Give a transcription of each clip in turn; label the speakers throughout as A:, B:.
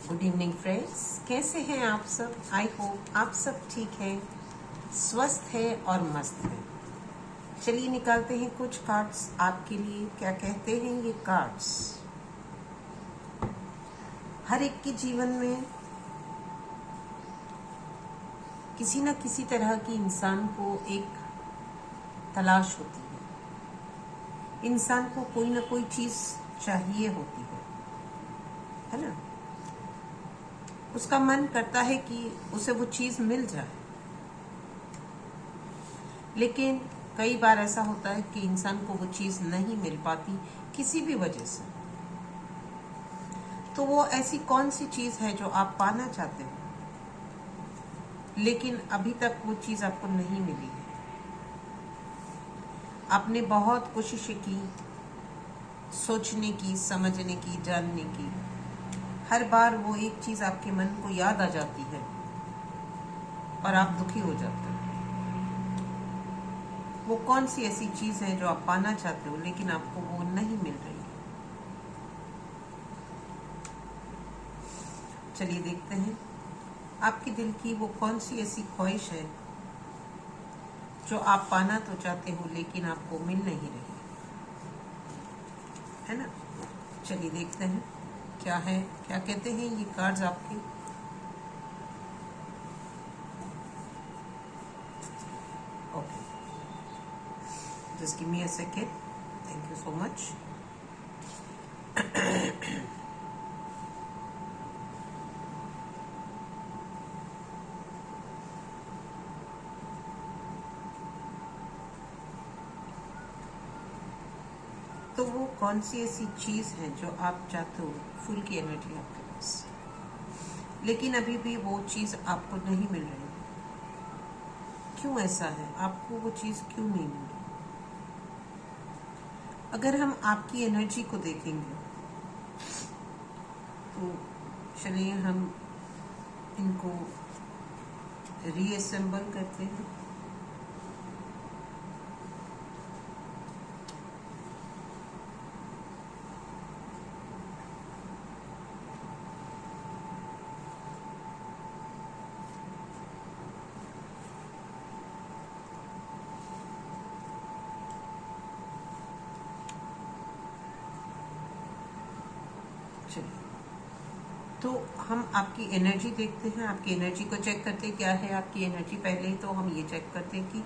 A: Good evening friends, कैसे हैं आप सब। आई होप आप सब ठीक हैं, स्वस्थ है और मस्त है। चलिए निकालते हैं कुछ कार्ड्स आपके लिए। क्या कहते हैं ये कार्ड्स। हर एक के जीवन में किसी न किसी तरह की इंसान को एक तलाश होती है। इंसान को कोई ना कोई चीज चाहिए होती है ना। उसका मन करता है कि उसे वो चीज मिल जाए, लेकिन कई बार ऐसा होता है कि इंसान को वो चीज नहीं मिल पाती किसी भी वजह से। तो वो ऐसी कौन सी चीज है जो आप पाना चाहते हो, लेकिन अभी तक वो चीज आपको नहीं मिली है। आपने बहुत कोशिशें की, सोचने की, समझने की, जानने की। हर बार वो एक चीज आपके मन को याद आ जाती है और आप दुखी हो जाते हो। वो कौन सी ऐसी चीज है जो आप पाना चाहते हो लेकिन आपको वो नहीं मिल रही है। चलिए देखते हैं आपके दिल की वो कौन सी ऐसी ख्वाहिश है जो आप पाना तो चाहते हो लेकिन आपको मिल नहीं रही है ना। चलिए देखते हैं क्या है, क्या कहते हैं ये कार्ड्स आपके। Okay, just give me a second. Thank you so much. तो वो कौन सी ऐसी चीज है जो आप चाहते हो, फुल की एनर्जी आपके पास, लेकिन अभी भी वो चीज आपको नहीं मिल रही। क्यों ऐसा है, आपको वो चीज क्यों नहीं मिल रही। अगर हम आपकी एनर्जी को देखेंगे तो चलिए हम इनको रीअसेंबल करते हैं। चलिए, तो हम आपकी एनर्जी देखते हैं, आपकी एनर्जी को चेक करते हैं क्या है आपकी एनर्जी। पहले तो हम ये चेक करते हैं कि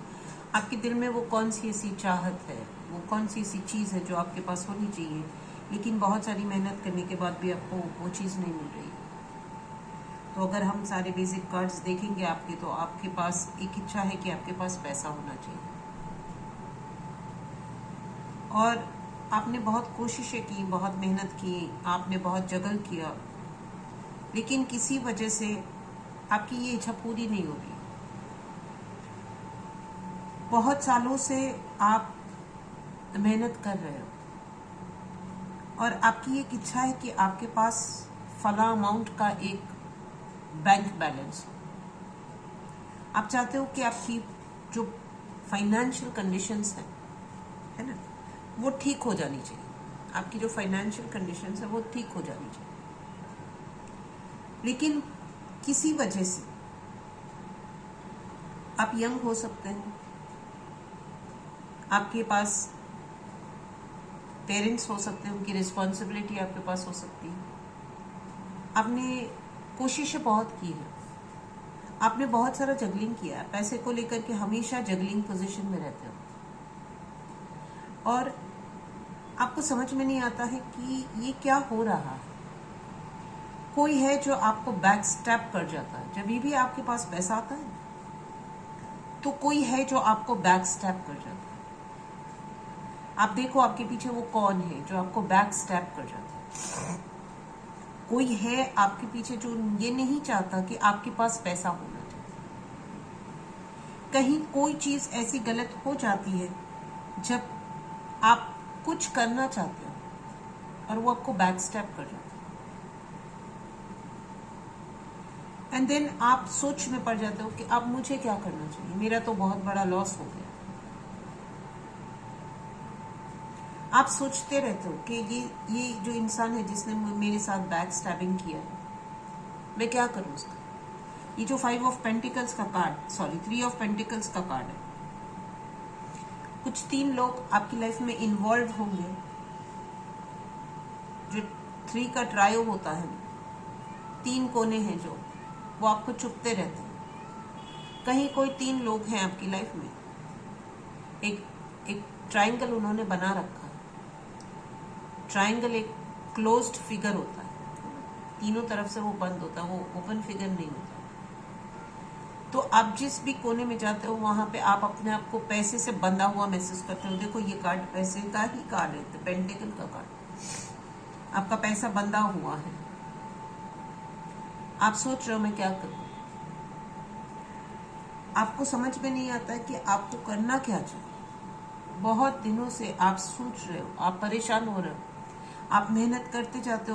A: आपके दिल में वो कौन सी ऐसी चाहत है, वो कौन सी ऐसी चीज़ है जो आपके पास होनी चाहिए, लेकिन बहुत सारी मेहनत करने के बाद भी आपको वो चीज़ नहीं मिल रही। तो अगर हम सारे बेसिक कार्ड्स देखेंगे आपके, तो आपके पास एक इच्छा है कि आपके पास पैसा होना चाहिए, और आपने बहुत कोशिशें की, बहुत मेहनत की, आपने बहुत जगल किया, लेकिन किसी वजह से आपकी ये इच्छा पूरी नहीं हो रही। बहुत सालों से आप मेहनत कर रहे हो और आपकी एक इच्छा है कि आपके पास फला अमाउंट का एक बैंक बैलेंस हो। आप चाहते हो कि आपकी जो फाइनेंशियल कंडीशंस है ना, वो ठीक हो जानी चाहिए। आपकी जो फाइनेंशियल कंडीशंस है वो ठीक हो जानी चाहिए, लेकिन किसी वजह से आप यंग हो सकते हैं, आपके पास पेरेंट्स हो सकते हैं, उनकी रिस्पॉन्सिबिलिटी आपके पास हो सकती है। आपने कोशिशें बहुत की है, आपने बहुत सारा जगलिंग किया है, पैसे को लेकर के हमेशा जगलिंग पोजीशन में रहते हो, और आपको समझ में नहीं आता है कि ये क्या हो रहा है। कोई है जो आपको बैक स्टेप कर जाता है। जब भी आपके पास पैसा आता है तो कोई है जो आपको बैक स्टेप कर जाता है। आप देखो आपके पीछे वो कौन है जो आपको बैक स्टेप कर जाता है। कोई है आपके पीछे जो ये नहीं चाहता कि आपके पास पैसा होना चाहिए। कहीं कोई चीज ऐसी गलत हो जाती है जब आप कुछ करना चाहते हो और वो आपको बैक स्टेप कर जाता है, एंड देन आप सोच में पड़ जाते हो कि अब मुझे क्या करना चाहिए, मेरा तो बहुत बड़ा लॉस हो गया। आप सोचते रहते हो कि ये जो इंसान है जिसने मेरे साथ बैक स्टैबिंग किया है, मैं क्या करूं उसका? ये जो 5 ऑफ पेंटिकल्स का कार्ड, सॉरी 3 ऑफ पेंटिकल्स का कार्ड है, कुछ 3 लोग आपकी लाइफ में इन्वॉल्व होंगे। जो 3 का ट्रायो होता है, 3 कोने हैं जो, वो आपको चुपते रहते हैं। कहीं कोई 3 लोग हैं आपकी लाइफ में, एक ट्रायंगल उन्होंने बना रखा है। ट्रायंगल एक क्लोज्ड फिगर होता है, तीनों तरफ से वो बंद होता है, वो ओपन फिगर नहीं होता। तो आप जिस भी कोने में जाते हो वहां पे आप अपने आप को पैसे से बंधा हुआ महसूस करते हो। देखो ये कार्ड पैसे का ही कार्ड है, पेंटिकल का कार्ड। आपका पैसा बंधा हुआ है, आप सोच रहे हो मैं क्या करूं। आपको समझ में नहीं आता है कि आपको करना क्या चाहिए। बहुत दिनों से आप सोच रहे हो, आप परेशान हो रहे हो, आप मेहनत करते जाते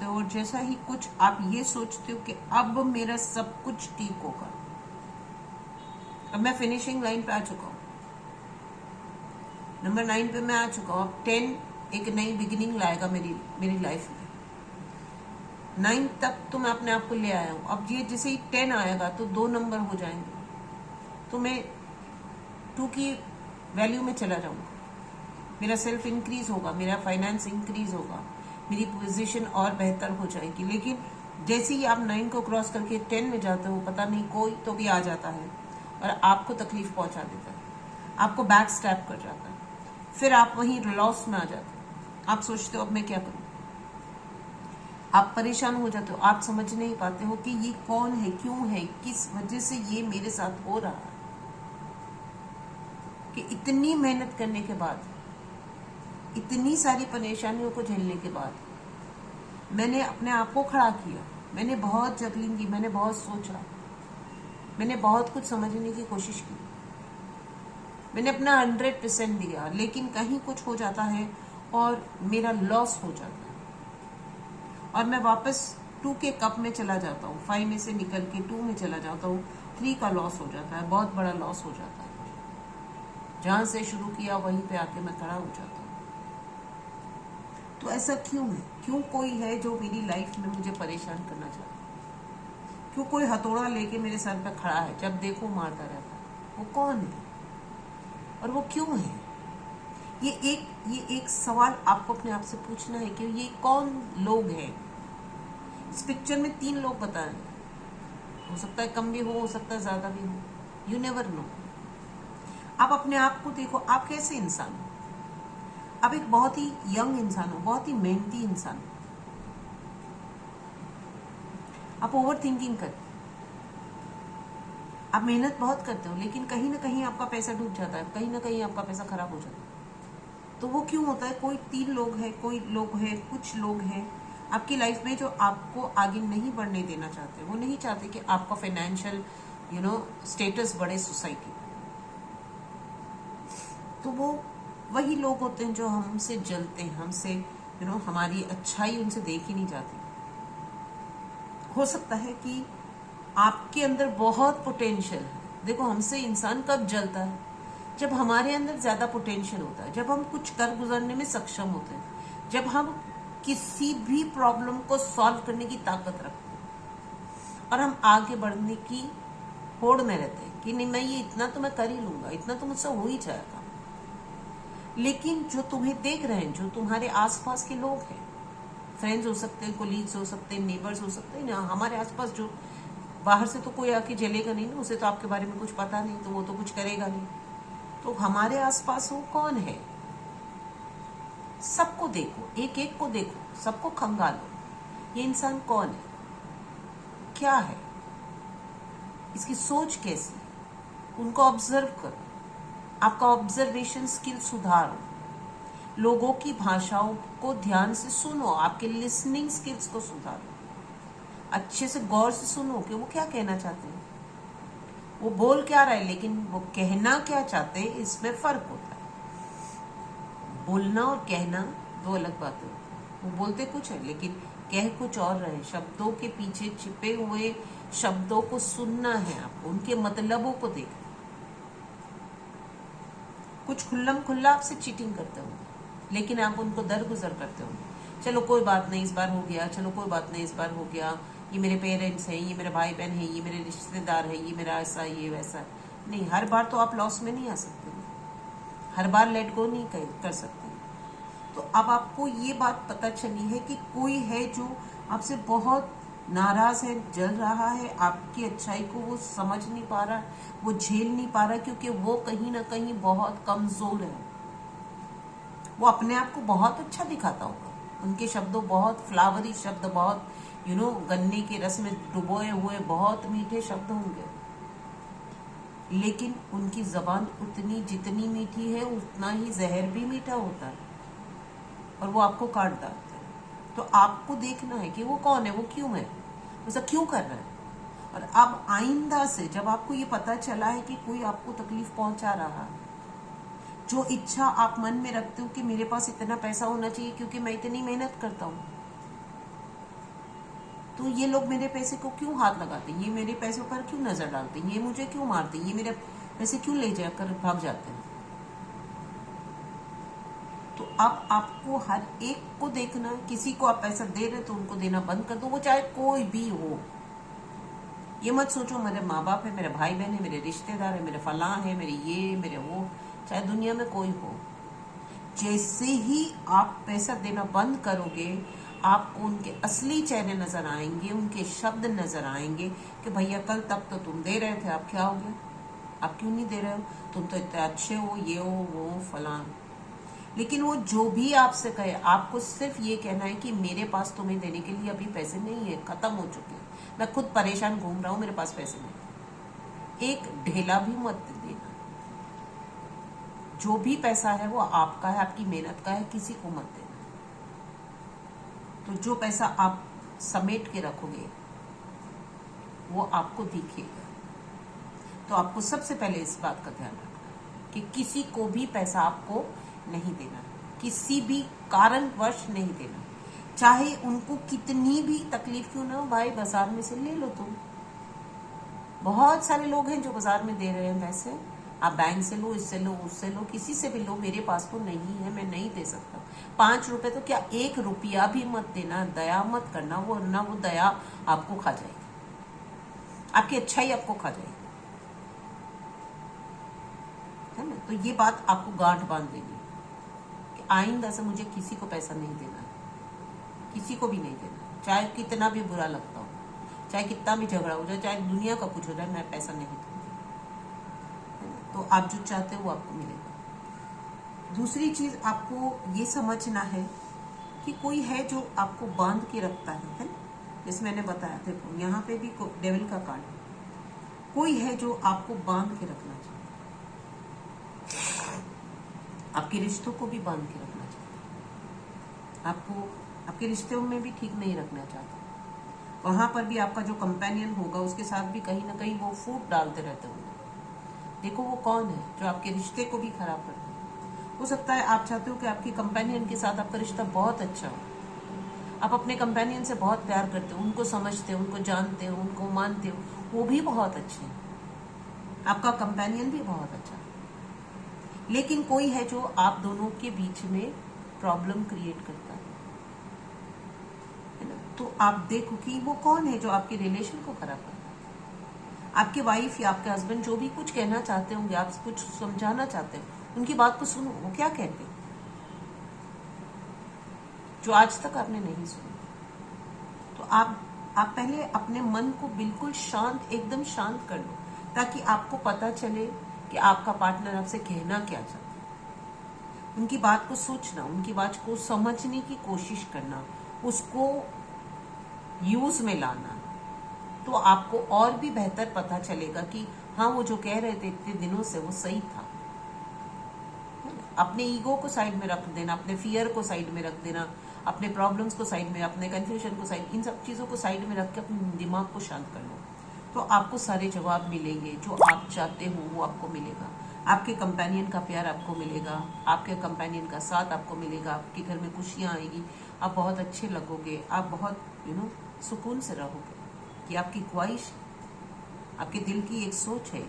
A: हो और जैसा ही कुछ आप ये सोचते हो कि अब मेरा सब कुछ ठीक होगा, अब मैं फिनिशिंग लाइन पे आ चुका हूँ, नंबर 9 पे मैं आ चुका हूँ। अब 10 एक नई बिगिनिंग लाएगा मेरी लाइफ में। 9 तक तो मैं अपने आप को ले आया हूँ। अब ये जैसे ही 10 आएगा तो 2 नंबर हो जाएंगे, तो मैं 2 की वैल्यू में चला जाऊंगा। मेरा सेल्फ इंक्रीज होगा, मेरा फाइनेंस इंक्रीज होगा, मेरी पोजीशन और बेहतर हो जाएगी। लेकिन जैसे ही आप 9 को क्रॉस करके 10 में जाते हो, पता नहीं कोई तो भी आ जाता है और आपको तकलीफ पहुंचा देता है, आपको बैक स्टैप कर जाता है। फिर आप वहीं लॉस में आ जाते हो। आप सोचते हो अब मैं क्या करूं, आप परेशान हो जाते हो। आप समझ नहीं पाते हो कि ये कौन है, क्यों है, किस वजह से ये मेरे साथ हो रहा है। कि इतनी मेहनत करने के बाद, इतनी सारी परेशानियों को झेलने के बाद मैंने अपने आप को खड़ा किया। मैंने बहुत जगलिंग की, मैंने बहुत सोचा, मैंने बहुत कुछ समझने की कोशिश की, मैंने अपना 100% दिया, लेकिन कहीं कुछ हो जाता है और मेरा लॉस हो जाता है और मैं वापस 2 के कप में चला जाता हूँ। 5 में से निकल के 2 में चला जाता हूँ। 3 का लॉस हो जाता है, बहुत बड़ा लॉस हो जाता है। जहां से शुरू किया वहीं पे आके मैं खड़ा हो जाता हूँ। तो ऐसा क्यों है? क्यों कोई है जो मेरी लाइफ में मुझे परेशान करना चाहता है? क्यों कोई हथौड़ा लेके मेरे सर पे खड़ा है, जब देखो मारता रहता है? वो कौन है और वो क्यों है? ये एक सवाल आपको अपने आप से पूछना है कि ये कौन लोग हैं। इस पिक्चर में 3 लोग बता रहे हैं, हो सकता है कम भी हो सकता है ज्यादा भी हो, यू नेवर नो। आप अपने आप को देखो, आप कैसे इंसान हो। आप एक बहुत ही यंग इंसान हो, बहुत ही मेहनती इंसान हो। आप ओवर थिंकिंग करते हो, आप मेहनत बहुत करते हो, लेकिन कहीं ना कहीं आपका पैसा डूब जाता है, कहीं ना कहीं आपका पैसा खराब हो जाता है। तो वो क्यों होता है? कोई 3 लोग हैं, कुछ लोग हैं आपकी लाइफ में जो आपको आगे नहीं बढ़ने देना चाहते। वो नहीं चाहते कि आपका फाइनेंशियल स्टेटस बढ़े सोसाइटी। तो वो वही लोग होते हैं जो हमसे जलते हैं, हमसे हमारी अच्छाई उनसे देखी नहीं जाती। हो सकता है कि आपके अंदर बहुत पोटेंशियल है। देखो, हमसे इंसान कब जलता है? जब हमारे अंदर ज्यादा पोटेंशियल होता है, जब हम कुछ कर गुजरने में सक्षम होते हैं, जब हम किसी भी प्रॉब्लम को सॉल्व करने की ताकत रखते हैं और हम आगे बढ़ने की होड़ में रहते हैं कि नहीं, मैं ये इतना तो मैं कर ही लूंगा, इतना तो मुझसे हो ही जाएगा। लेकिन जो तुम्हें देख रहे हैं, जो तुम्हारे आसपास के लोग हैं, फ्रेंड्स हो सकते हैं, कोलीग्स हो सकते हैं, नेबर्स हो सकते हैं ना, हमारे आसपास जो, बाहर से तो कोई आके जलेगा नहीं ना, उसे तो आपके बारे में कुछ पता नहीं, तो वो तो कुछ करेगा नहीं। तो हमारे आसपास वो कौन है? सबको देखो, एक एक को देखो, सबको खंगालो। ये इंसान कौन है, क्या है, इसकी सोच कैसी है, उनको ऑब्जर्व करो। आपका ऑब्जर्वेशन स्किल सुधारो, लोगों की भाषाओं को ध्यान से सुनो, आपके लिसनिंग स्किल्स को सुधारो। अच्छे से गौर से सुनो कि वो क्या कहना चाहते हैं, वो बोल क्या रहा है, लेकिन वो कहना क्या चाहते हैं, इसमें फर्क होता है। बोलना और कहना 2 अलग बातें होती हैं। वो बोलते कुछ है लेकिन कह कुछ और रहे। शब्दों के पीछे छिपे हुए शब्दों को सुनना है आपको, उनके मतलबों को देखना। कुछ खुल्लम खुल्ला आपसे चीटिंग करते होंगे, लेकिन आप उनको दरगुजर करते होंगे। चलो कोई बात नहीं, इस बार हो गया, चलो कोई बात नहीं, इस बार हो गया, ये मेरे पेरेंट्स हैं, ये मेरे भाई बहन हैं, ये मेरे रिश्तेदार हैं, ये मेरा ऐसा, ये वैसा। नहीं, हर बार तो आप लॉस में नहीं आ सकते, हर बार लेट गो नहीं कर सकते। तो अब आपको ये बात पता चली है कि कोई है जो आपसे बहुत नाराज है, जल रहा है, आपकी अच्छाई को वो समझ नहीं पा रहा, वो झेल नहीं पा रहा, क्योंकि वो कहीं ना कहीं बहुत कमजोर है। वो अपने आप को बहुत अच्छा दिखाता होगा, उनके शब्दों बहुत फ्लावरी शब्द, बहुत गन्ने के रस में डुबोए हुए बहुत मीठे शब्द होंगे, लेकिन उनकी जबान उतनी जितनी मीठी है उतना ही जहर भी मीठा होता है, और वो आपको काट डालते हैं। तो आपको देखना है कि वो कौन है, वो क्यों है, ऐसा क्यों कर रहा है। और अब आइंदा से जब आपको ये पता चला है कि कोई आपको तकलीफ पहुंचा रहा है, जो इच्छा आप मन में रखते हो कि मेरे पास इतना पैसा होना चाहिए क्योंकि मैं इतनी मेहनत करता हूँ, तो ये लोग मेरे पैसे को क्यों हाथ लगाते हैं, ये मेरे पैसों पर क्यों नजर डालते हैं, ये मुझे क्यों मारते हैं, ये मेरे पैसे क्यों ले जाकर भाग जाते हैं। तो अब आपको हर एक को देखना है, किसी को आप पैसा दे रहे तो उनको देना बंद कर दो, वो चाहे कोई भी हो। ये मत सोचो मेरे माँ बाप है, मेरे भाई बहन है, मेरे रिश्तेदार है, मेरे फलां है, मेरे ये मेरे वो, चाहे दुनिया में कोई हो। जैसे ही आप पैसा देना बंद करोगे, आपको उनके असली चेहरे नजर आएंगे, उनके शब्द नजर आएंगे कि भैया कल तक तो तुम दे रहे थे, अब क्या हो गया, आप क्यों नहीं दे रहे हो, तुम तो इतने अच्छे हो, ये हो वो फलां। लेकिन वो जो भी आपसे कहे, आपको सिर्फ ये कहना है कि मेरे पास तुम्हें देने के लिए अभी पैसे नहीं है, खत्म हो चुके हैं, मैं खुद परेशान घूम रहा हूं, मेरे पास पैसे नहीं। एक ढेला भी मत देना, जो भी पैसा है वो आपका है, आपकी मेहनत का है, किसी को मत देना। तो जो पैसा आप समेट के रखोगे वो आपको दिखेगा। तो आपको सबसे पहले इस बात का ध्यान रखना कि किसी को भी पैसा आपको नहीं देना, किसी भी कारणवश नहीं देना, चाहे उनको कितनी भी तकलीफ क्यों ना हो। भाई बाजार में से ले लो तुम, बहुत सारे लोग हैं जो बाजार में दे रहे हैं पैसे, आप बैंक से लो, इससे लो, उससे लो, किसी से भी लो, मेरे पास तो नहीं है, मैं नहीं दे सकता। 5 रुपए तो क्या, 1 रुपया भी मत देना, दया मत करना, वो ना वो दया आपको खा जाएगी, आपकी अच्छाई आपको खा जाएगी, है ना। तो ये बात आपको गांठ बांध देनी कि आइंदा से मुझे किसी को पैसा नहीं देना है, किसी को भी नहीं देना, चाहे कितना भी बुरा लगता हो, चाहे कितना भी झगड़ा हो जाए, चाहे दुनिया का कुछ हो जाए, मैं पैसा नहीं दूंगी। तो आप जो चाहते हो वो आपको मिलेगा। दूसरी चीज आपको ये समझना है कि कोई है जो आपको बांध के रखता है, जैसे मैंने बताया, देखो यहाँ पे भी डेविल का कार्ड है, कोई है जो आपको बांध के रखना चाहिए, आपके रिश्तों को भी बांध के रखना चाहिए, आपको आपके रिश्तों में भी ठीक नहीं रखना चाहता, वहां पर भी आपका जो कंपेनियन होगा उसके साथ भी कहीं ना कहीं वो फूट डालते रहते होंगे। देखो वो कौन है जो आपके रिश्ते को भी खराब करता है। हो सकता है आप चाहते हो कि आपकी कंपेनियन के साथ आपका रिश्ता बहुत अच्छा हो, आप अपने कंपेनियन से बहुत प्यार करते हो, उनको समझते हो, उनको जानते हो, उनको मानते हो, वो भी बहुत अच्छे हैं, आपका कंपेनियन भी बहुत अच्छा है, लेकिन कोई है जो आप दोनों के बीच में प्रॉब्लम क्रिएट करता है ना। तो आप देखो कि वो कौन है जो आपके रिलेशन को खराब करता है। आपके वाइफ या आपके हस्बैंड जो भी कुछ कहना चाहते होंगे, आप कुछ समझाना चाहते हो, उनकी बात को सुनो, वो क्या कहते हैं जो आज तक आपने नहीं सुना। तो आप पहले अपने मन को बिल्कुल शांत, एकदम शांत कर लो, ताकि आपको पता चले कि आपका पार्टनर आपसे कहना क्या चाहता है। उनकी बात को सोचना, उनकी बात को समझने की कोशिश करना, उसको यूज में लाना, तो आपको और भी बेहतर पता चलेगा कि हाँ वो जो कह रहे थे इतने दिनों से वो सही था। अपने ईगो को साइड में रख देना, अपने फियर को साइड में रख देना, अपने प्रॉब्लम्स को साइड में, अपने कंफ्यूजन को साइड, इन सब चीज़ों को साइड में रख के अपने दिमाग को शांत कर लो, तो आपको सारे जवाब मिलेंगे, जो आप चाहते हो वो आपको मिलेगा। आपके कंपेनियन का प्यार आपको मिलेगा, आपके कंपेनियन का साथ आपको मिलेगा, आपके घर में खुशियाँ आएगी, आप बहुत अच्छे लगोगे, आप बहुत सुकून से रहोगे। कि आपकी ख्वाहिश, आपके दिल की एक सोच है,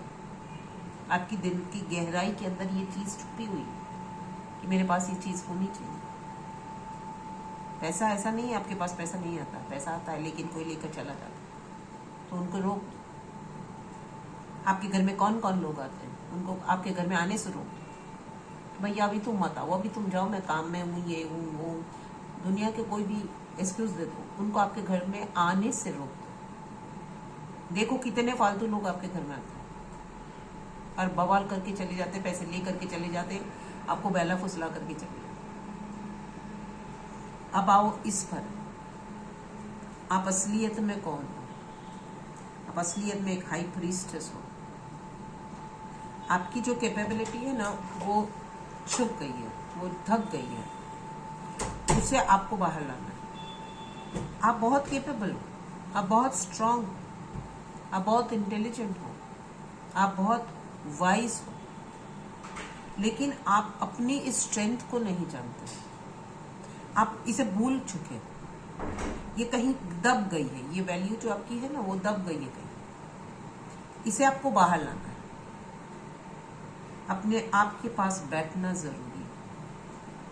A: आपकी दिल की गहराई के अंदर ये चीज़ छुपी हुई है कि मेरे पास ये चीज़ होनी चाहिए। पैसा ऐसा नहीं है आपके पास पैसा नहीं आता, पैसा आता है लेकिन कोई लेकर चला जाता है, तो उनको रोक दो। आपके घर में कौन कौन लोग आते हैं, उनको आपके घर में आने से रोक दो। भैया अभी तुम मत आओ, अभी तुम जाओ, मैं काम में हूँ, ये हूँ वो, दुनिया के कोई भी एक्सक्यूज दे दो, उनको आपके घर में आने से रोक दो। देखो कितने फालतू लोग आपके घर में आते हैं और बवाल करके चले जाते, पैसे ले करके चले जाते, आपको बैला फुसला करके चले जाते। अब आओ इस पर, आप असलियत में कौन हो? आप असलियत में एक हाई प्रीस्टेस हो। आपकी जो कैपेबिलिटी है ना वो छुप गई है, वो थक गई है, उसे आपको बाहर लाना है। आप बहुत कैपेबल हो, आप बहुत स्ट्रांग हो, आप बहुत इंटेलिजेंट हो, आप बहुत वाइज हो, लेकिन आप अपनी इस स्ट्रेंथ को नहीं जानते, आप इसे भूल चुके हो। ये कहीं दब गई है, ये वैल्यू जो आपकी है ना वो दब गई है कहीं, इसे आपको बाहर लाना है। अपने आप के पास बैठना जरूरी है।